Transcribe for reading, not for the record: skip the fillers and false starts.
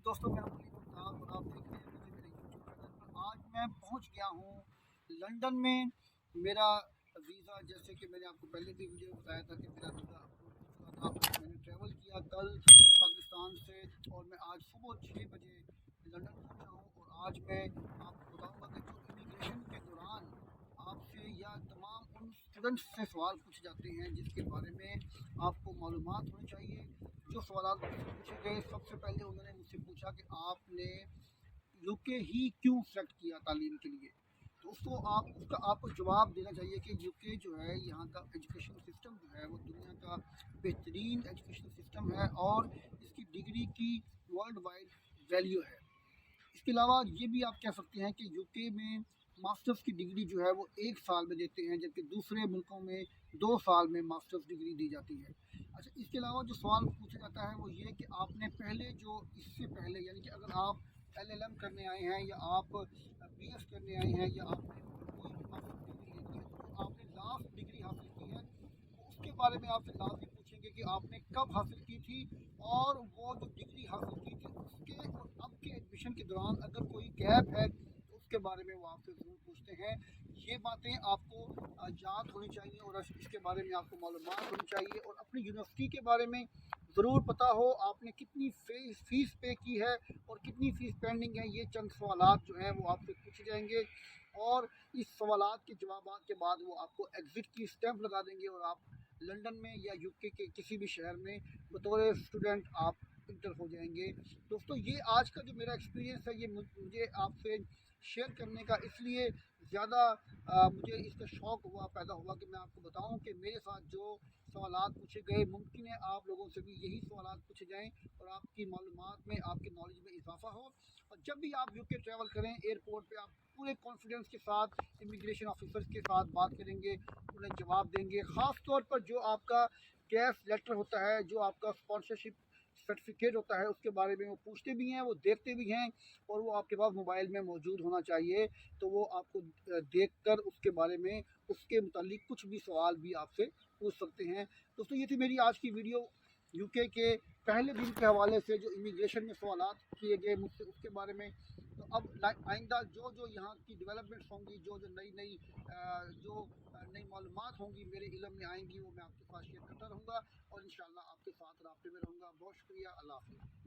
दोस्तों मेरा वली मुल्तान और आप देख रहे हैं मुझे मेरे यूट्यूब चैनल पर। आज मैं पहुंच गया हूं लंदन में। मेरा वीज़ा, जैसे कि मैंने आपको पहले भी वीडियो में बताया था कि मेरा वीज़ा अप्रूव हो चुका था। मैंने ट्रैवल किया कल पाकिस्तान से और मैं आज सुबह 6 बजे लंदन पहुंचा हूं। और आज मैं आपको बताऊंगा कि जो इमिग्रेशन के दौरान आपसे या तमाम उन स्टूडेंट्स से सवाल पूछे जाते हैं जिसके बारे में आपको मालूमात होनी चाहिए। जो सवाल मुझसे पूछे गए, सबसे पहले उन्होंने मुझसे पूछा कि आपने यूके ही क्यों सेलेक्ट किया तालीम के लिए। तो उसका आपको जवाब देना चाहिए कि यूके जो है, यहाँ का एजुकेशन सिस्टम जो है वो दुनिया का बेहतरीन एजुकेशन सिस्टम है और इसकी डिग्री की वर्ल्ड वाइड वैल्यू है। इसके अलावा ये भी आप कह सकते हैं कि यूके में मास्टर्स की डिग्री जो है वो 1 साल में देते हैं, जबकि दूसरे मुल्कों में 2 साल में मास्टर्स डिग्री दी जाती है। अच्छा, इसके अलावा जो सवाल पूछा जाता है वो ये कि आपने पहले जो इससे पहले, यानी कि अगर आप एलएलएम करने आए हैं या आप बीएस करने आए हैं या आपने कोई भी मास्टर्स डिग्री लेनी है, तो जो आपने लास्ट डिग्री हासिल की है उसके बारे में आपसे लाजमी पूछेंगे कि आपने कब हासिल की थी। और वो जो डिग्री हासिल की थी उसके और अब के एडमिशन के दौरान अगर कोई गैप है तो उसके बारे में वो आपसे ज़रूर पूछते हैं। ये बातें आपको याद होनी चाहिए और इसके बारे में आपको मालूमात होनी चाहिए और अपनी यूनिवर्सिटी के बारे में ज़रूर पता हो। आपने कितनी फ़ीस पे की है और कितनी फ़ीस पेंडिंग है, ये चंद सवालात जो हैं वो आपसे पूछे जाएंगे। और इस सवालात के जवाब के बाद वो आपको एग्ज़िट की स्टैंप लगा देंगे और आप लंदन में या यूके के किसी भी शहर में बतौर स्टूडेंट आप इंटर हो जाएंगे। दोस्तों, ये आज का जो मेरा एक्सपीरियंस है ये मुझे आपसे शेयर करने का इसलिए ज़्यादा मुझे इसका शौक़ पैदा हुआ कि मैं आपको बताऊं कि मेरे साथ जो सवालात पूछे गए, मुमकिन है आप लोगों से भी यही सवालात पूछे जाएं और आपकी मालूमात में, आपकी नॉलेज में इजाफा हो। और जब भी आप यूके ट्रैवल करें, एयरपोर्ट पे आप पूरे कॉन्फिडेंस के साथ इमिग्रेशन ऑफिसर्स के साथ बात करेंगे, उन्हें जवाब देंगे। ख़ास तौर पर जो आपका कैश लेटर होता है, जो आपका स्पॉन्सरशिप सर्टिफिकेट होता है, उसके बारे में वो पूछते भी हैं, वो देखते भी हैं और वो आपके पास मोबाइल में मौजूद होना चाहिए। तो वो आपको देख कर उसके बारे में, उसके मुतालिक कुछ भी सवाल भी आपसे पूछ सकते हैं। दोस्तों, ये थी मेरी आज की वीडियो यूके के पहले दिन के हवाले से जो इमिग्रेशन में सवालात किए गए मुझसे उसके बारे में। तो अब आइंदा जो जो यहाँ की डेवलपमेंट्स होंगी, जो जो नई मालूमात होंगी मेरे इल्म में आएंगी, वो मैं आपके साथ शेयर करता रहूँगा और इंशाल्लाह आपके साथ राब्ते में रहूँगा। बहुत शुक्रिया। अल्लाह हाफ़िज़।